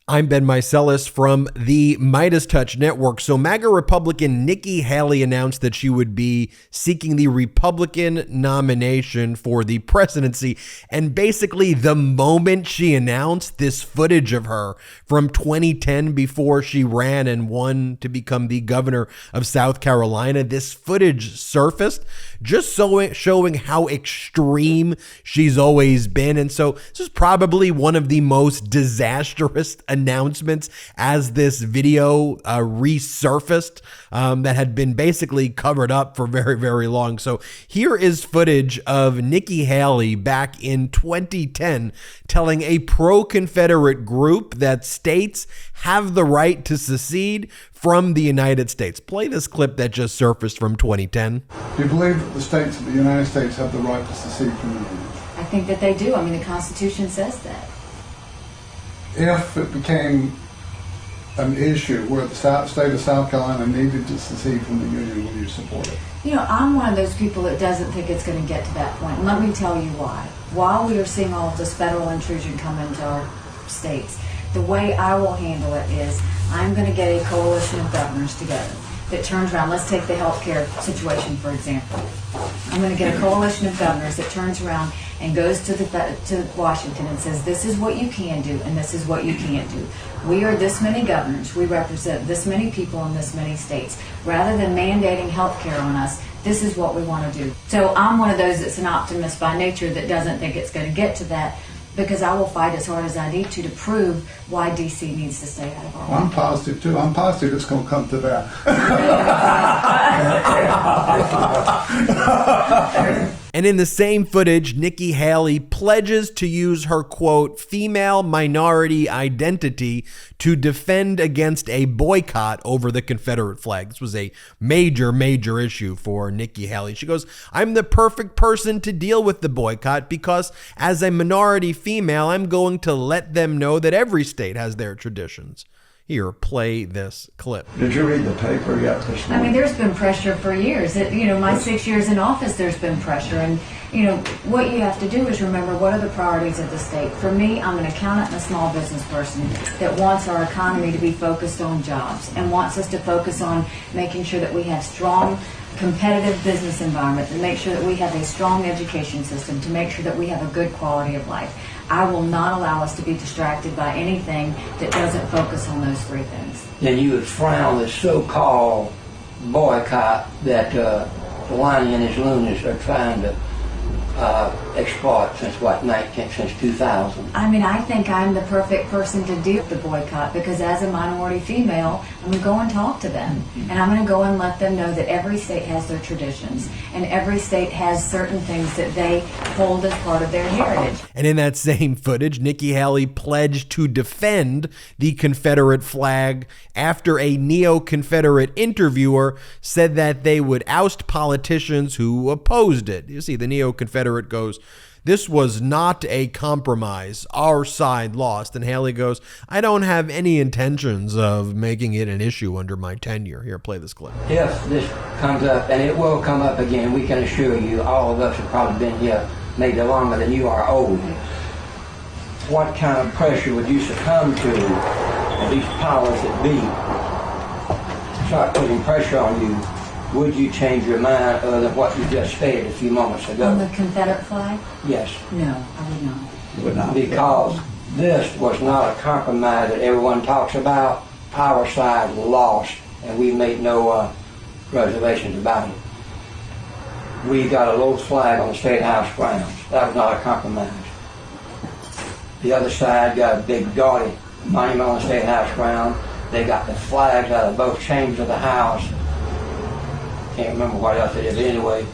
I'm Ben Meiselas from the MeidasTouch network. So MAGA Republican Nikki Haley announced that she would be seeking the Republican nomination for the presidency. And basically the moment she announced this footage of her from 2010 before she ran and won to become the governor of South Carolina, this footage surfaced just showing how extreme she's always been. And so this is probably one of the most disastrous announcements as this video resurfaced that had been basically covered up for very, very long. So here is footage of Nikki Haley back in 2010 telling a pro-Confederate group that states have the right to secede from the United States. Play this clip that just surfaced from 2010. Do you believe that the states of the United States have the right to secede from the Union? I think that they do. I mean, the Constitution says that. If it became an issue where the state of South Carolina needed to secede from the Union, would you support it? You know, I'm one of those people that doesn't think it's going to get to that point. And let me tell you why. While we are seeing all of this federal intrusion come into our states, the way I will handle it is I'm going to get a coalition of governors together that turns around. Let's take the healthcare situation, for example. I'm going to get a coalition of governors that turns around and goes to Washington and says, this is what you can do and this is what you can't do. We are this many governors. We represent this many people in this many states. Rather than mandating health care on us, this is what we want to do. So I'm one of those that's an optimist by nature that doesn't think it's going to get to that, because I will fight as hard as I need to prove why D.C. needs to stay out of our way. I'm positive, too. I'm positive it's going to come to that. And in the same footage, Nikki Haley pledges to use her, quote, female minority identity to defend against a boycott over the Confederate flag. This was a major, major issue for Nikki Haley. She goes, I'm the perfect person to deal with the boycott because as a minority female, I'm going to let them know that every state has their traditions. Here, play this clip. Did you read the paper yet this morning? I mean, there's been pressure for years. My 6 years in office, there's been pressure. And, what you have to do is remember what are the priorities of the state. For me, I'm an accountant and a small business person that wants our economy to be focused on jobs and wants us to focus on making sure that we have strong, competitive business environment, to make sure that we have a strong education system, to make sure that we have a good quality of life. I will not allow us to be distracted by anything that doesn't focus on those three things. Then you would frown the so-called boycott that the lion and his loonies are trying to exploit since 2000. I mean, I think I'm the perfect person to deal with the boycott because as a minority female, I'm going to go and talk to them. And I'm going to go and let them know that every state has their traditions and every state has certain things that they hold as part of their heritage. And in that same footage, Nikki Haley pledged to defend the Confederate flag after a Neo-confederate interviewer said that they would oust politicians who opposed it. You see, the Neo-confederate goes, this was not a compromise. Our side lost. And Haley goes, I don't have any intentions of making it an issue under my tenure. Here, play this clip. If this comes up, and it will come up again, we can assure you, all of us have probably been here maybe longer than you are old. What kind of pressure would you succumb to these powers that be start putting pressure on you? Would you change your mind other than what you just stated a few moments ago? On the Confederate flag? Yes. No, I would not. Would not. Because this was not a compromise that everyone talks about. Our side lost, and we made no reservations about it. We got a low flag on the State House grounds. That was not a compromise. The other side got a big gaudy monument on the State House ground. They got the flags out of both chambers of the House. Can't remember what else it is. Anyway,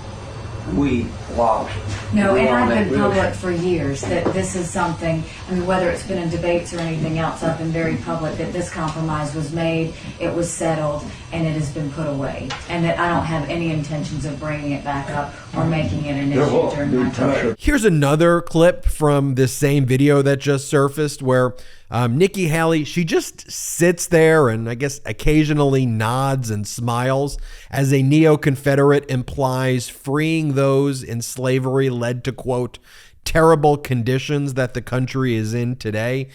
we lost. No, and I've been public for years that this is something, I mean, whether it's been in debates or anything else, I've been very public that this compromise was made, it was settled, and it has been put away. And that I don't have any intentions of bringing it back up or making it an issue during my term. Here's another clip from this same video that just surfaced where Nikki Haley, she just sits there and I guess occasionally nods and smiles as a Neo-Confederate implies freeing those in slavery led to, quote, terrible conditions that the country is in today.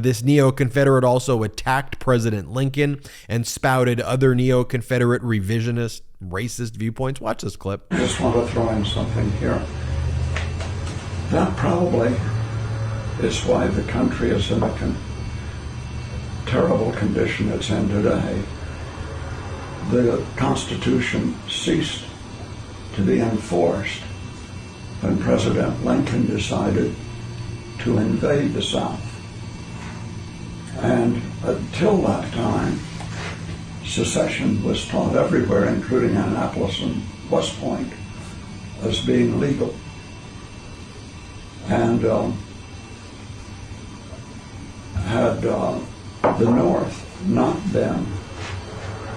This neo-confederate also attacked President Lincoln and spouted other neo-confederate revisionist, racist viewpoints. Watch this clip. I just want to throw in something here. That probably is why the country is in a terrible condition it's in today. The Constitution ceased to be enforced when President Lincoln decided to invade the South. And until that time, secession was taught everywhere, including Annapolis and West Point, as being legal. And had the North not been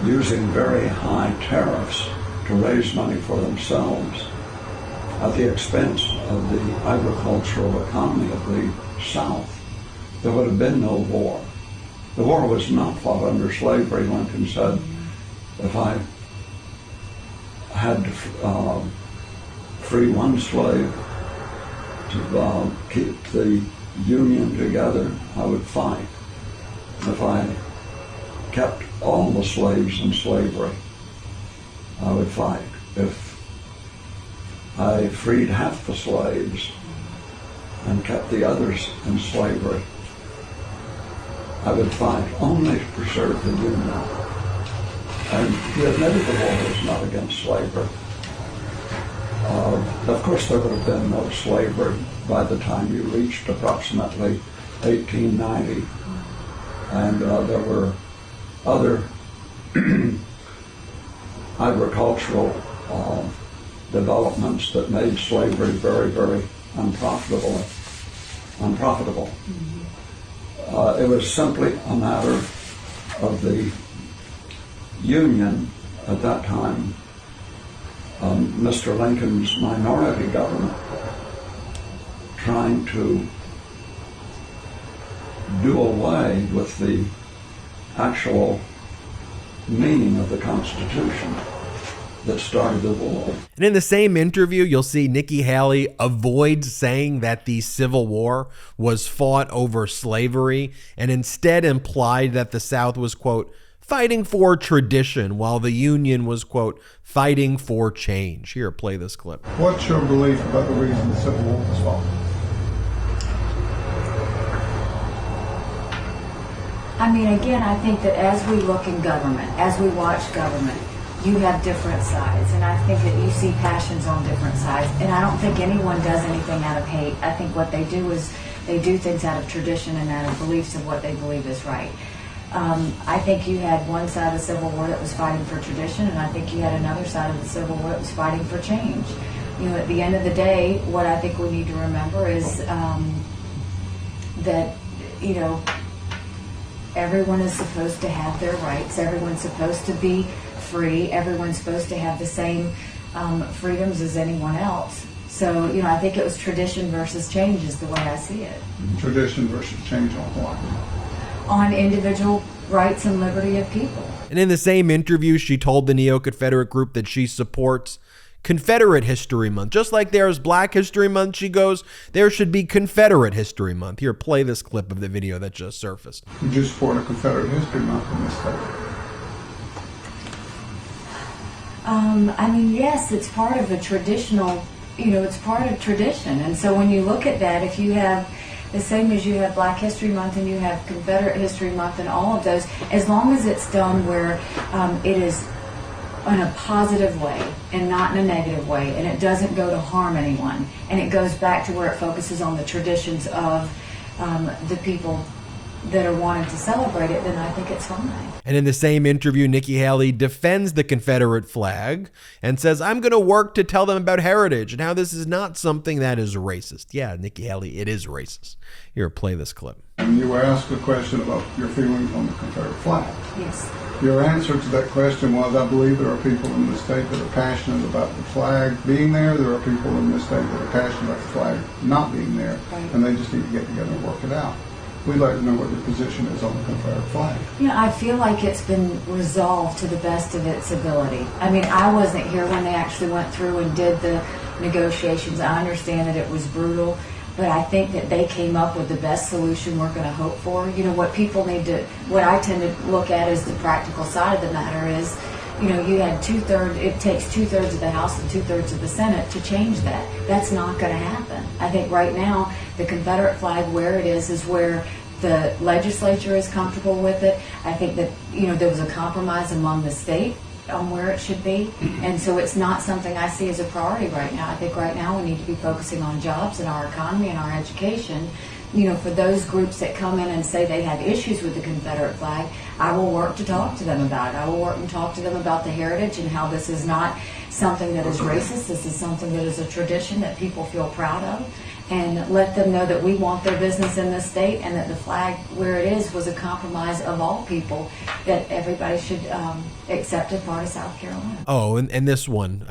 using very high tariffs to raise money for themselves at the expense of the agricultural economy of the South, there would have been no war. The war was not fought under slavery. Lincoln said, if I had to free one slave to keep the Union together, I would fight. If I kept all the slaves in slavery, I would fight. If I freed half the slaves and kept the others in slavery, I would fight only to preserve the Union. And he admitted the war was not against slavery. Of course, there would have been no slavery by the time you reached approximately 1890. And there were other agricultural developments that made slavery very, very unprofitable. It was simply a matter of the Union at that time, Mr. Lincoln's minority government, trying to do away with the actual meaning of the Constitution that started the war. And in the same interview, you'll see Nikki Haley avoid saying that the Civil War was fought over slavery and instead implied that the South was, quote, fighting for tradition while the Union was, quote, fighting for change. Here, play this clip. What's your belief about the reason the Civil War was fought? I mean, again, I think that as we look in government, as we watch government, you have different sides, and I think that you see passions on different sides, and I don't think anyone does anything out of hate. I think what they do is they do things out of tradition and out of beliefs of what they believe is right. I think you had one side of the Civil War that was fighting for tradition, and I think you had another side of the Civil War that was fighting for change. You know, at the end of the day, what I think we need to remember is that, you know, everyone is supposed to have their rights. Everyone's supposed to be free. Everyone's supposed to have the same freedoms as anyone else. So, you know, I think it was tradition versus change is the way I see it. Tradition versus change on what? On individual rights and liberty of people. And in the same interview, she told the Neo-Confederate group that she supports Confederate History Month. Just like there's Black History Month, she goes, there should be Confederate History Month. Here, play this clip of the video that just surfaced. Would you support a Confederate History Month in this state? I mean, yes, it's part of a traditional, you know, it's part of tradition. And so when you look at that, if you have the same as you have Black History Month and you have Confederate History Month and all of those, as long as it's done where it is in a positive way and not in a negative way, and it doesn't go to harm anyone, and it goes back to where it focuses on the traditions of the people that are wanting to celebrate it, then I think it's fine. And in the same interview, Nikki Haley defends the Confederate flag and says, I'm going to work to tell them about heritage and how this is not something that is racist. Yeah, Nikki Haley, it is racist. Here, play this clip. And you were asked a question about your feelings on the Confederate flag. Yes. Your answer to that question was, I believe there are people in this state that are passionate about the flag being there. There are people in this state that are passionate about the flag not being there. Right. And they just need to get together and work it out. we'd like to know what your position is on the Confederate flag. I feel like it's been resolved to the best of its ability. I mean, I wasn't here when they actually went through and did the negotiations. I understand that it was brutal, but I think that they came up with the best solution we're going to hope for. What I tend to look at as the practical side of the matter is, you had it takes 2/3 of the House and 2/3 of the Senate to change that. That's not going to happen. I think right now, the Confederate flag, where it is where the legislature is comfortable with it. I think that, there was a compromise among the state on where it should be. And so it's not something I see as a priority right now. I think right now we need to be focusing on jobs and our economy and our education. For those groups that come in and say they have issues with the Confederate flag, I will work to talk to them about it. I will work and talk to them about the heritage and how this is not something that is racist. This is something that is a tradition that people feel proud of, and let them know that we want their business in this state, and that the flag where it is was a compromise of all people, that everybody should accept as part of South Carolina. Oh, and this one,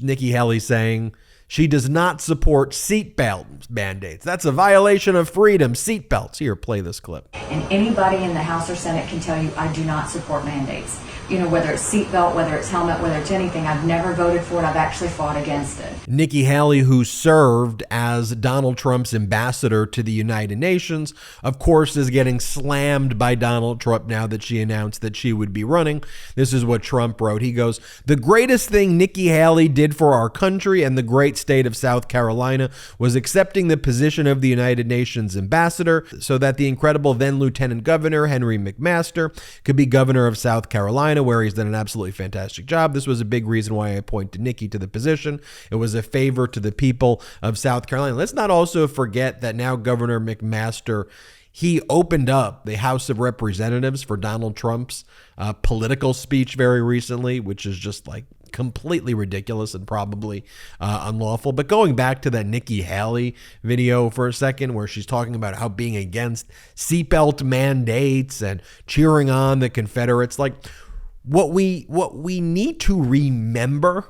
Nikki Haley saying she does not support seatbelt mandates. That's a violation of freedom. Seatbelts. Here, play this clip. And anybody in the House or Senate can tell you I do not support mandates. Whether it's seatbelt, whether it's helmet, whether it's anything, I've never voted for it. I've actually fought against it. Nikki Haley, who served as Donald Trump's ambassador to the United Nations, of course, is getting slammed by Donald Trump now that she announced that she would be running. This is what Trump wrote. He goes, "The greatest thing Nikki Haley did for our country and the great state of South Carolina was accepting the position of the United Nations ambassador so that the incredible then Lieutenant Governor Henry McMaster could be governor of South Carolina, where he's done an absolutely fantastic job. This was a big reason why I appointed Nikki to the position. It was a favor to the people of South Carolina." Let's not also forget that now Governor McMaster, he opened up the House of Representatives for Donald Trump's political speech very recently, which is just like completely ridiculous and probably unlawful. But going back to that Nikki Haley video for a second, where she's talking about how being against seatbelt mandates and cheering on the Confederates, like what we need to remember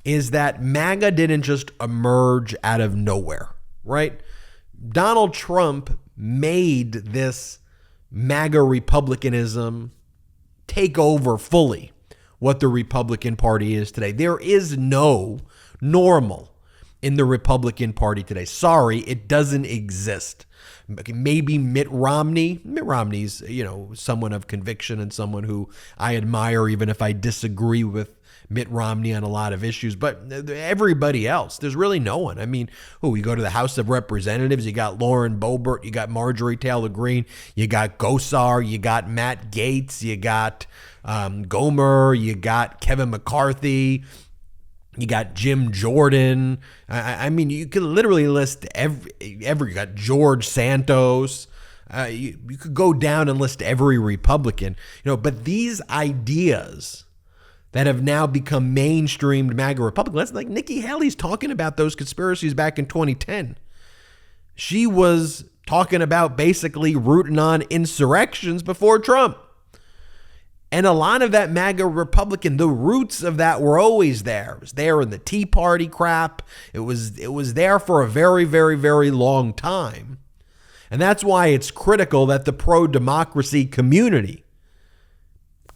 is that MAGA didn't just emerge out of nowhere, right? Donald Trump made this MAGA Republicanism take over fully what the Republican Party is today. There is no normal in the Republican Party today. Sorry, it doesn't exist. Maybe Mitt Romney. Mitt Romney's, someone of conviction and someone who I admire, even if I disagree with Mitt Romney on a lot of issues. But everybody else, there's really no one. I mean, you go to the House of Representatives, you got Lauren Boebert, you got Marjorie Taylor Greene, you got Gosar, you got Matt Gaetz, you got Gomer, you got Kevin McCarthy, you got Jim Jordan. I mean, you could literally list you got George Santos. You could go down and list every Republican, but these ideas that have now become mainstreamed MAGA Republicans, like Nikki Haley's talking about those conspiracies back in 2010. She was talking about basically rooting on insurrections before Trump. And a lot of that MAGA Republican, the roots of that were always there. It was there in the Tea Party crap. It was there for a very, very, very long time. And that's why it's critical that the pro-democracy community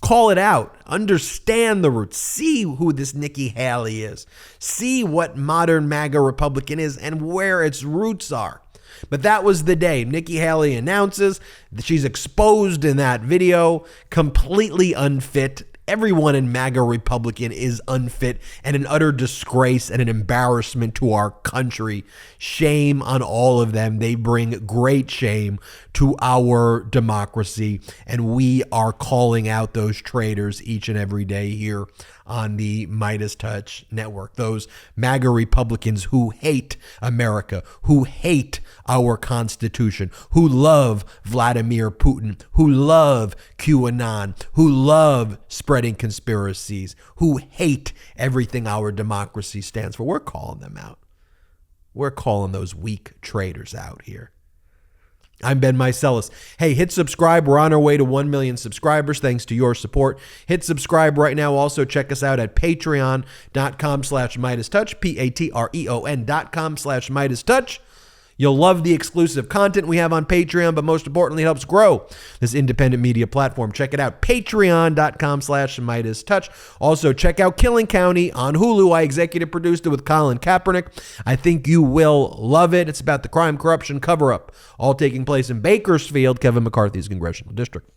call it out, understand the roots, see who this Nikki Haley is, see what modern MAGA Republican is and where its roots are. But that was the day Nikki Haley announces that she's exposed in that video, completely unfit. Everyone in MAGA Republican is unfit and an utter disgrace and an embarrassment to our country. Shame on all of them. They bring great shame to our democracy, and we are calling out those traitors each and every day here on the MeidasTouch network. Those MAGA Republicans who hate America, who hate our Constitution, who love Vladimir Putin, who love QAnon, who love spreading conspiracies, who hate everything our democracy stands for. We're calling them out. We're calling those weak traitors out here. I'm Ben Meiselas. Hey, hit subscribe. We're on our way to 1 million subscribers thanks to your support. Hit subscribe right now. Also, check us out at patreon.com/MeidasTouch, Patreon.com/MeidasTouch. You'll love the exclusive content we have on Patreon, but most importantly, it helps grow this independent media platform. Check it out, patreon.com/MeidasTouch. Also, check out Killing County on Hulu. I executive produced it with Colin Kaepernick. I think you will love it. It's about the crime, corruption, cover-up, all taking place in Bakersfield, Kevin McCarthy's congressional district.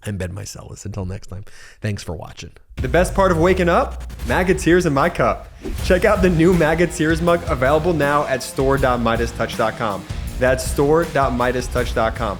I'm Ben Meiselas. Until next time, thanks for watching. The best part of waking up? MAGA Tears in my cup. Check out the new MAGA Tears mug available now at store.MeidasTouch.com. That's store.MeidasTouch.com.